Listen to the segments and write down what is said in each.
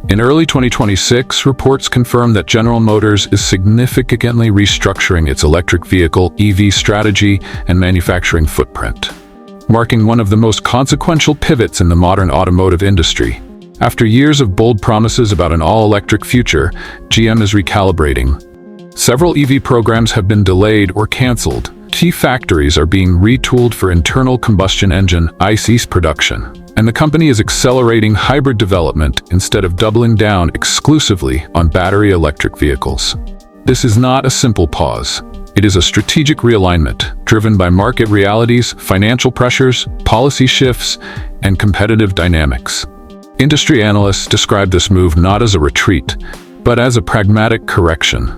In early 2026, reports confirm that General Motors is significantly restructuring its electric vehicle (EV) strategy and manufacturing footprint, marking one of the most consequential pivots in the modern automotive industry. After years of bold promises about an all-electric future, GM is recalibrating. Several EV programs have been delayed or canceled. Key factories are being retooled for internal combustion engine (ICE) production, and the company is accelerating hybrid development instead of doubling down exclusively on battery electric vehicles. This is not a simple pause. It is a strategic realignment driven by market realities, financial pressures, policy shifts, and competitive dynamics. Industry analysts describe this move not as a retreat, but as a pragmatic correction.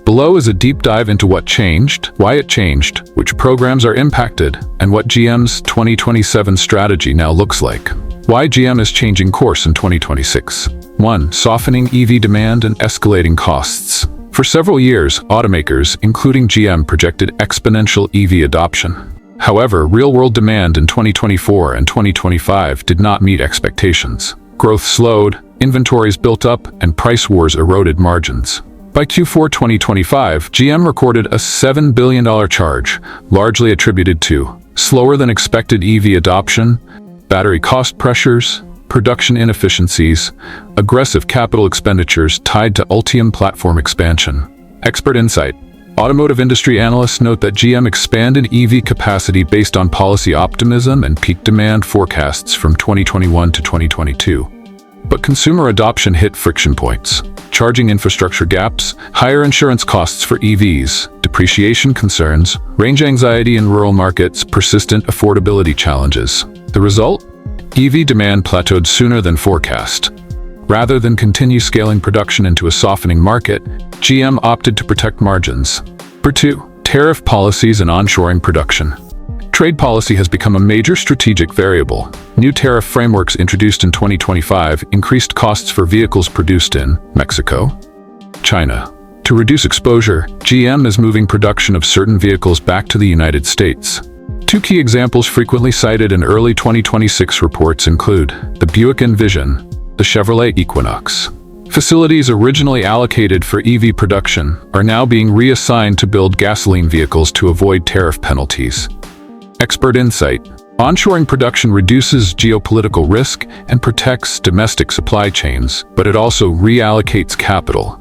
Below is a deep dive into what changed, why it changed, which programs are impacted, and what GM's 2027 strategy now looks like. Why GM is changing course in 2026. 1. Softening EV demand and escalating costs. For several years, automakers, including GM, projected exponential EV adoption. However, real-world demand in 2024 and 2025 did not meet expectations. Growth slowed, inventories built up, and price wars eroded margins. By Q4 2025, GM recorded a $7 billion charge, largely attributed to slower-than-expected EV adoption, battery cost pressures, production inefficiencies, aggressive capital expenditures tied to Ultium platform expansion. Expert insight. Automotive industry analysts note that GM expanded EV capacity based on policy optimism and peak demand forecasts from 2021 to 2022. But consumer adoption hit friction points. Charging infrastructure gaps, higher insurance costs for EVs, depreciation concerns, range anxiety in rural markets, persistent affordability challenges. The result? EV demand plateaued sooner than forecast. Rather than continue scaling production into a softening market, GM opted to protect margins. 2. Tariff policies and onshoring production. Trade policy has become a major strategic variable. New tariff frameworks introduced in 2025 increased costs for vehicles produced in Mexico, China. To reduce exposure, GM is moving production of certain vehicles back to the United States. Two key examples frequently cited in early 2026 reports include the Buick Envision, the Chevrolet Equinox. Facilities originally allocated for EV production are now being reassigned to build gasoline vehicles to avoid tariff penalties. Expert insight. Onshoring production reduces geopolitical risk and protects domestic supply chains, but it also reallocates capital.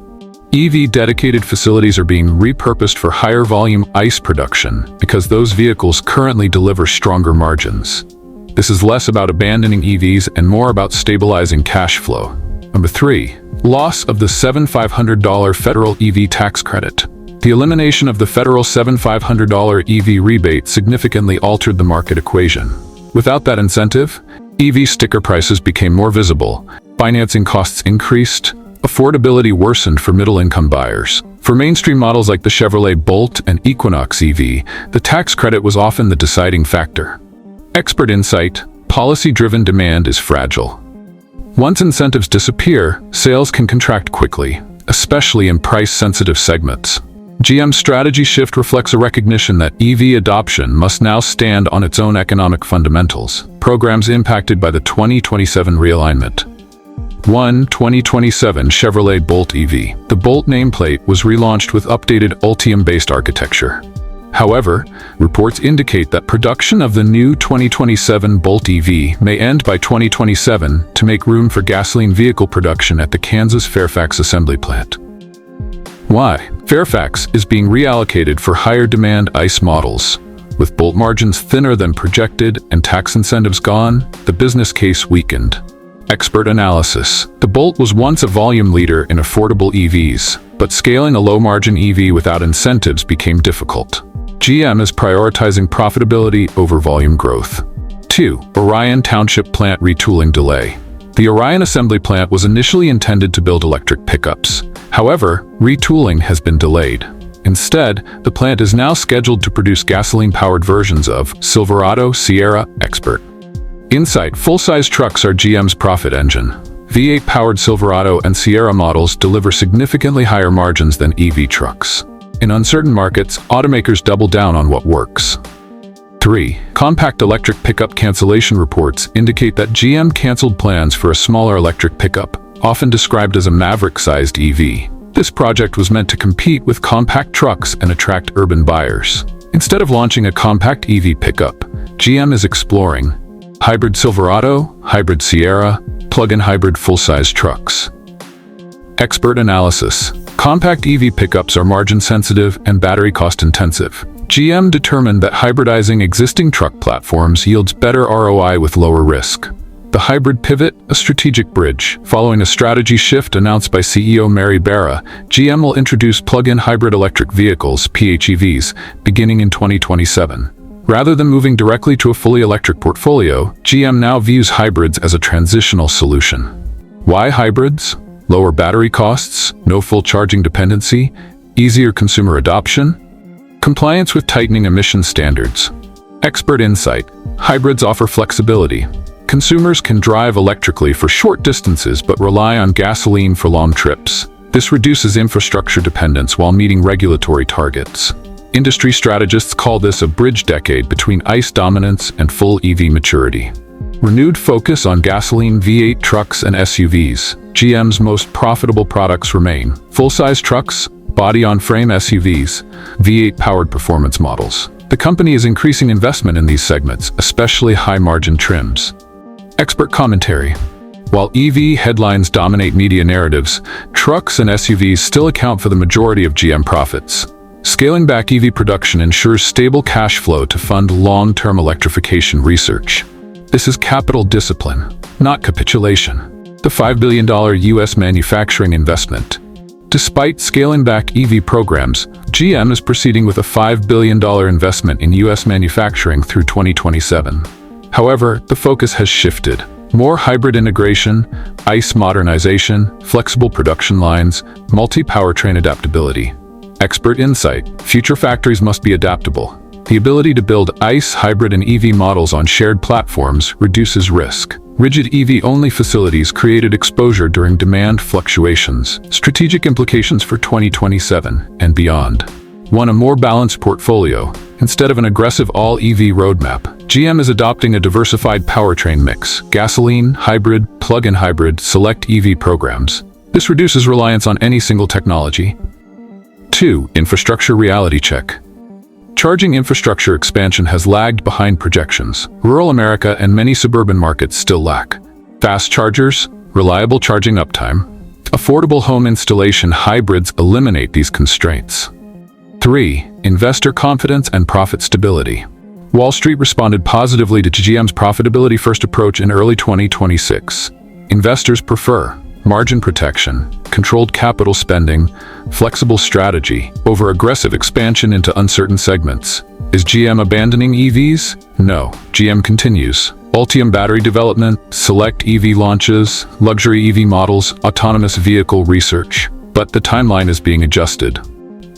EV-dedicated facilities are being repurposed for higher volume ICE production because those vehicles currently deliver stronger margins. This is less about abandoning EVs and more about stabilizing cash flow. 3. Loss of the $7,500 federal EV tax credit. The elimination of the federal $7,500 EV rebate significantly altered the market equation. Without that incentive, EV sticker prices became more visible, financing costs increased, affordability worsened for middle-income buyers. For mainstream models like the Chevrolet Bolt and Equinox EV, the tax credit was often the deciding factor. Expert insight. Policy-driven demand is fragile. Once incentives disappear, sales can contract quickly, especially in price-sensitive segments. GM's strategy shift reflects a recognition that EV adoption must now stand on its own economic fundamentals. Programs impacted by the 2027 realignment. 1. 2027 Chevrolet Bolt EV. The Bolt nameplate was relaunched with updated Ultium-based architecture. However, reports indicate that production of the new 2027 Bolt EV may end by 2027 to make room for gasoline vehicle production at the Kansas Fairfax assembly plant. Why? Fairfax is being reallocated for higher demand ICE models. With Bolt margins thinner than projected and tax incentives gone, the business case weakened. Expert analysis. The Bolt was once a volume leader in affordable EVs, but scaling a low-margin EV without incentives became difficult. GM is prioritizing profitability over volume growth. 2. Orion Township plant retooling delay. The Orion Assembly plant was initially intended to build electric pickups. However, retooling has been delayed. Instead, the plant is now scheduled to produce gasoline-powered versions of Silverado, Sierra, Expert. Insight. Full-size trucks are GM's profit engine. V8-powered Silverado and Sierra models deliver significantly higher margins than EV trucks. In uncertain markets, automakers double down on what works. 3. Compact electric pickup cancellation reports indicate that GM canceled plans for a smaller electric pickup, often described as a Maverick-sized EV. This project was meant to compete with compact trucks and attract urban buyers. Instead of launching a compact EV pickup, GM is exploring hybrid Silverado, hybrid Sierra, plug-in hybrid full-size trucks. Expert analysis. Compact EV pickups are margin-sensitive and battery cost-intensive. GM determined that hybridizing existing truck platforms yields better ROI with lower risk. The hybrid pivot, a strategic bridge. Following a strategy shift announced by CEO Mary Barra, GM will introduce plug-in hybrid electric vehicles, PHEVs, beginning in 2027. Rather than moving directly to a fully electric portfolio, GM now views hybrids as a transitional solution. Why hybrids? Lower battery costs, no full charging dependency, easier consumer adoption, compliance with tightening emission standards. Expert insight. Hybrids offer flexibility. Consumers can drive electrically for short distances but rely on gasoline for long trips. This reduces infrastructure dependence while meeting regulatory targets. Industry strategists call this a bridge decade between ICE dominance and full EV maturity. Renewed focus on gasoline V8 trucks and SUVs. GM's most profitable products remain full-size trucks, body-on-frame SUVs, V8-powered performance models. The company is increasing investment in these segments, especially high-margin trims. Expert commentary. While EV headlines dominate media narratives, trucks and SUVs still account for the majority of GM profits. Scaling back EV production ensures stable cash flow to fund long-term electrification research. This is capital discipline, not capitulation. The $5 billion U.S. manufacturing investment. Despite scaling back EV programs, GM is proceeding with a $5 billion investment in U.S. manufacturing through 2027. However, the focus has shifted. More hybrid integration, ICE modernization, flexible production lines, multi-powertrain adaptability. Expert insight. Future factories must be adaptable. The ability to build ICE, hybrid, and EV models on shared platforms reduces risk. Rigid EV-only facilities created exposure during demand fluctuations. Strategic implications for 2027 and beyond. 1. A more balanced portfolio. Instead of an aggressive all-EV roadmap, GM is adopting a diversified powertrain mix: gasoline, hybrid, plug-in hybrid, select EV programs. This reduces reliance on any single technology. 2. Infrastructure reality check. Charging infrastructure expansion has lagged behind projections. Rural America and many suburban markets still lack fast chargers, reliable charging uptime. Affordable home installation hybrids eliminate these constraints. 3. Investor confidence and profit stability. Wall Street responded positively to GM's profitability-first approach in early 2026. Investors prefer margin protection, controlled capital spending, flexible strategy over aggressive expansion into uncertain segments. Is GM abandoning EVs? No. GM continues. Ultium battery development, select EV launches, luxury EV models, autonomous vehicle research. But the timeline is being adjusted.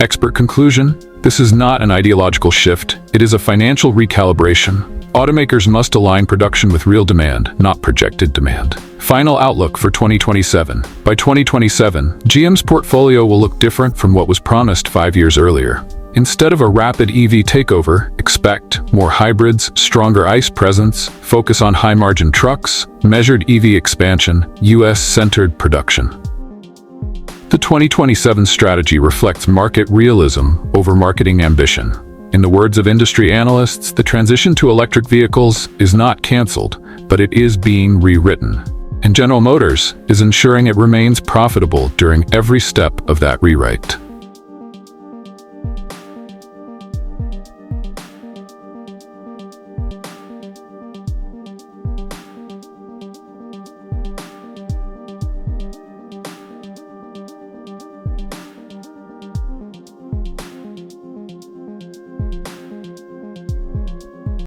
Expert conclusion: this is not an ideological shift, it is a financial recalibration. Automakers must align production with real demand, not projected demand. Final outlook for 2027. By 2027, GM's portfolio will look different from what was promised 5 years earlier. Instead of a rapid EV takeover, expect more hybrids, stronger ICE presence, focus on high-margin trucks, measured EV expansion, US-centered production. The 2027 strategy reflects market realism over marketing ambition. In the words of industry analysts, the transition to electric vehicles is not canceled, but it is being rewritten. And General Motors is ensuring it remains profitable during every step of that rewrite.